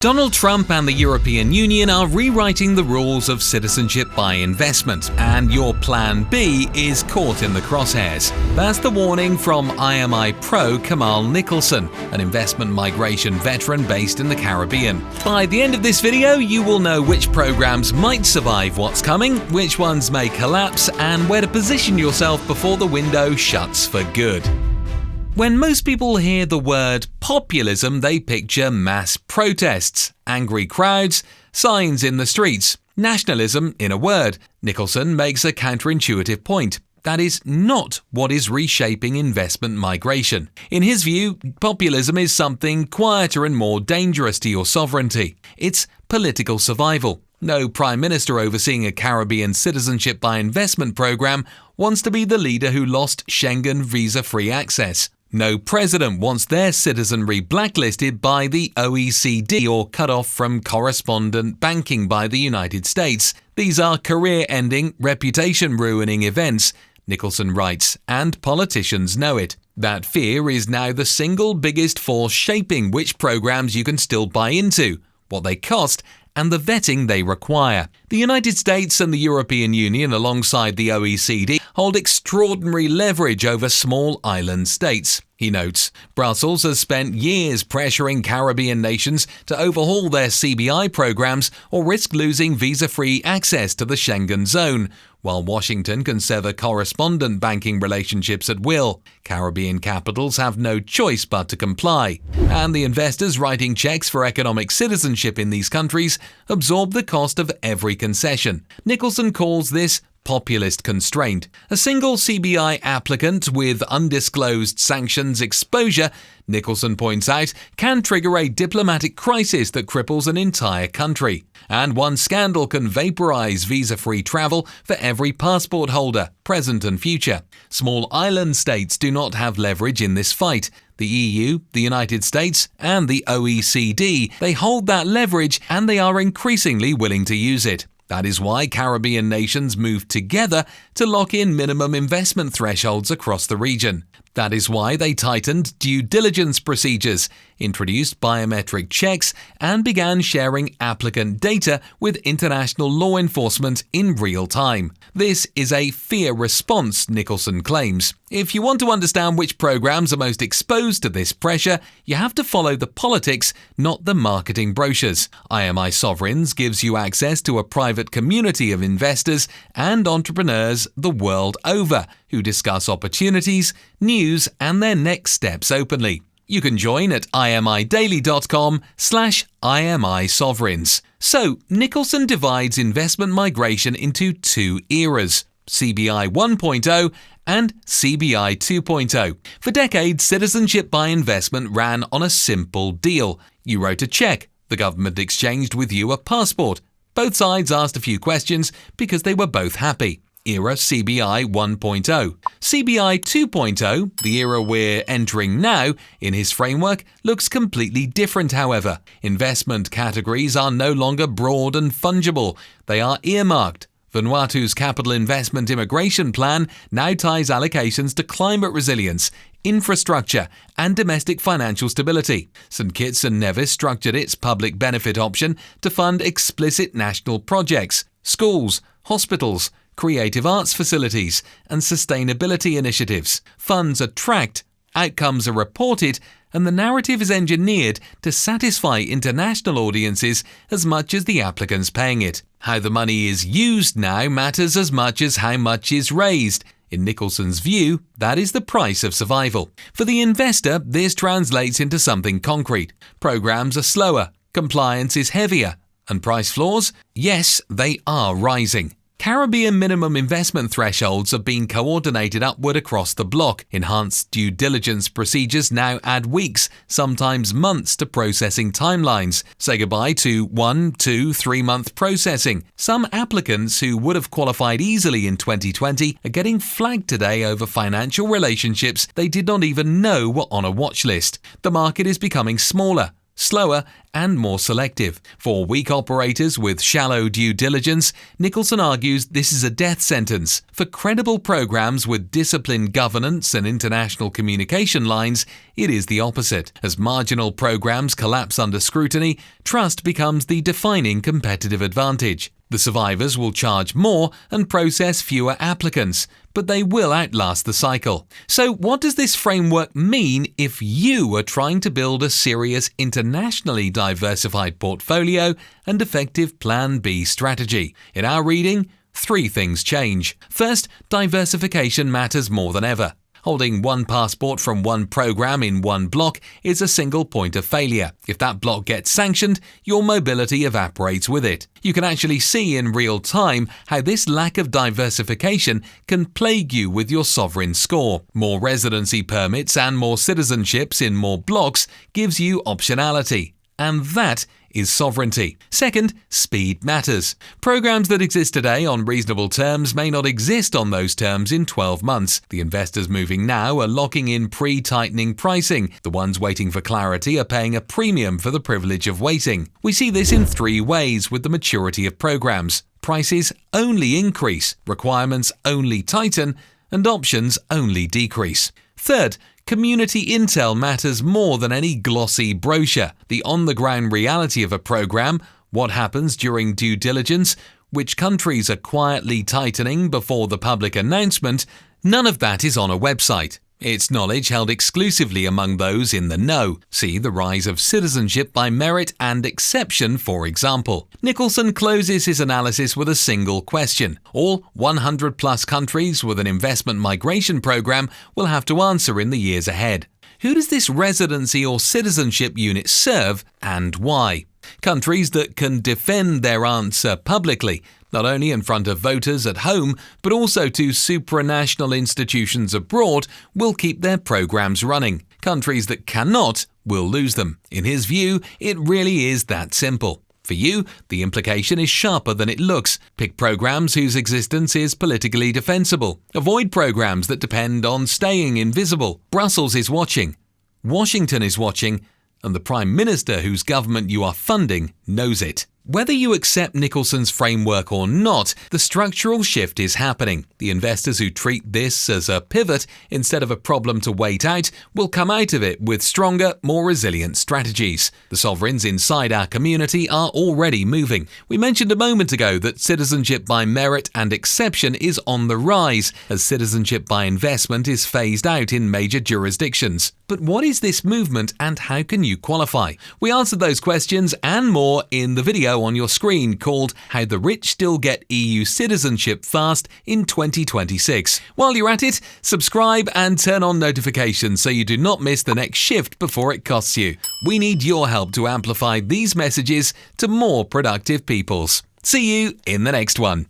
Donald Trump and the European Union are rewriting the rules of citizenship by investment, and your Plan B is caught in the crosshairs. That's the warning from IMI Pro Kemal Nicholson, an investment migration veteran based in the Caribbean. By the end of this video, you will know which programs might survive what's coming, which ones may collapse, and where to position yourself before the window shuts for good. When most people hear the word populism, they picture mass protests, angry crowds, signs in the streets, nationalism in a word. Nicholson makes a counterintuitive point. That is not what is reshaping investment migration. In his view, populism is something quieter and more dangerous to your sovereignty. It's political survival. No prime minister overseeing a Caribbean citizenship by investment program wants to be the leader who lost Schengen visa-free access. No president wants their citizenry blacklisted by the OECD or cut off from correspondent banking by the United States. These are career-ending, reputation-ruining events, Nicholson writes, and politicians know it. That fear is now the single biggest force shaping which programs you can still buy into, what they cost, and the vetting they require. The United States and the European Union, alongside the OECD, hold extraordinary leverage over small island states. He notes, Brussels has spent years pressuring Caribbean nations to overhaul their CBI programs or risk losing visa-free access to the Schengen zone, while Washington can sever correspondent banking relationships at will. Caribbean capitals have no choice but to comply, and the investors writing checks for economic citizenship in these countries absorb the cost of every concession. Nicholson calls this populist constraint. A single CBI applicant with undisclosed sanctions exposure, Nicholson points out, can trigger a diplomatic crisis that cripples an entire country. And one scandal can vaporize visa-free travel for every passport holder, present and future. Small island states do not have leverage in this fight. The EU, the United States, and the OECD, they hold that leverage and they are increasingly willing to use it. That is why Caribbean nations moved together to lock in minimum investment thresholds across the region. That is why they tightened due diligence procedures, introduced biometric checks, and began sharing applicant data with international law enforcement in real time. This is a fear response, Nicholson claims. If you want to understand which programs are most exposed to this pressure, you have to follow the politics, not the marketing brochures. IMI Sovereigns gives you access to a private community of investors and entrepreneurs the world over who discuss opportunities, news, and their next steps openly. You can join at imidaily.com/IMI Sovereigns. So, Nicholson divides investment migration into two eras, CBI 1.0 and CBI 2.0. For decades, citizenship by investment ran on a simple deal. You wrote a check, the government exchanged with you a passport. Both sides asked a few questions because they were both happy. Era CBI 1.0. CBI 2.0, the era we're entering now, in his framework, looks completely different, however. Investment categories are no longer broad and fungible. They are earmarked. Vanuatu's capital investment immigration plan now ties allocations to climate resilience, infrastructure, and domestic financial stability. St Kitts and Nevis structured its public benefit option to fund explicit national projects, schools, hospitals, creative arts facilities, and sustainability initiatives. Funds are tracked, outcomes are reported, and the narrative is engineered to satisfy international audiences as much as the applicants paying it. How the money is used now matters as much as how much is raised. In Nicholson's view, that is the price of survival. For the investor, this translates into something concrete. Programs are slower, compliance is heavier, and price floors? Yes, they are rising. Caribbean minimum investment thresholds have been coordinated upward across the bloc. Enhanced due diligence procedures now add weeks, sometimes months, to processing timelines. Say goodbye to 1, 2, 3-month processing. Some applicants who would have qualified easily in 2020 are getting flagged today over financial relationships they did not even know were on a watch list. The market is becoming smaller. slower, and more selective. For weak operators with shallow due diligence, Nicholson argues this is a death sentence. For credible programs with disciplined governance and international communication lines, it is the opposite. As marginal programs collapse under scrutiny, trust becomes the defining competitive advantage. The survivors will charge more and process fewer applicants, but they will outlast the cycle. So what does this framework mean if you are trying to build a serious internationally diversified portfolio and effective Plan B strategy? In our reading, 3 things change. First, diversification matters more than ever. Holding one passport from one program in one block is a single point of failure. If that block gets sanctioned, your mobility evaporates with it. You can actually see in real time how this lack of diversification can plague you with your sovereign score. More residency permits and more citizenships in more blocks gives you optionality. And that is sovereignty. Second, speed matters. Programs that exist today on reasonable terms may not exist on those terms in 12 months. The investors moving now are locking in pre-tightening pricing. The ones waiting for clarity are paying a premium for the privilege of waiting. We see this in 3 ways with the maturity of programs. Prices only increase, requirements only tighten, and options only decrease. Third, community intel matters more than any glossy brochure. The on-the-ground reality of a program, what happens during due diligence, which countries are quietly tightening before the public announcement, none of that is on a website. It's knowledge held exclusively among those in the know. See the rise of citizenship by merit and exception, for example. Nicholson closes his analysis with a single question. All 100-plus countries with an investment migration program will have to answer in the years ahead. Who does this residency or citizenship unit serve and why? Countries that can defend their answer publicly, not only in front of voters at home, but also to supranational institutions abroad, will keep their programs running. Countries that cannot will lose them. In his view, it really is that simple. For you, the implication is sharper than it looks. Pick programs whose existence is politically defensible. Avoid programs that depend on staying invisible. Brussels is watching. Washington is watching. And the Prime Minister whose government you are funding knows it. Whether you accept Nicholson's framework or not, the structural shift is happening. The investors who treat this as a pivot instead of a problem to wait out will come out of it with stronger, more resilient strategies. The sovereigns inside our community are already moving. We mentioned a moment ago that citizenship by merit and exception is on the rise as citizenship by investment is phased out in major jurisdictions. But what is this movement and how can you qualify? We answered those questions and more in the video on your screen called How the Rich Still Get EU Citizenship Fast in 2026. While you're at it, subscribe and turn on notifications so you do not miss the next shift before it costs you. We need your help to amplify these messages to more productive peoples. See you in the next one.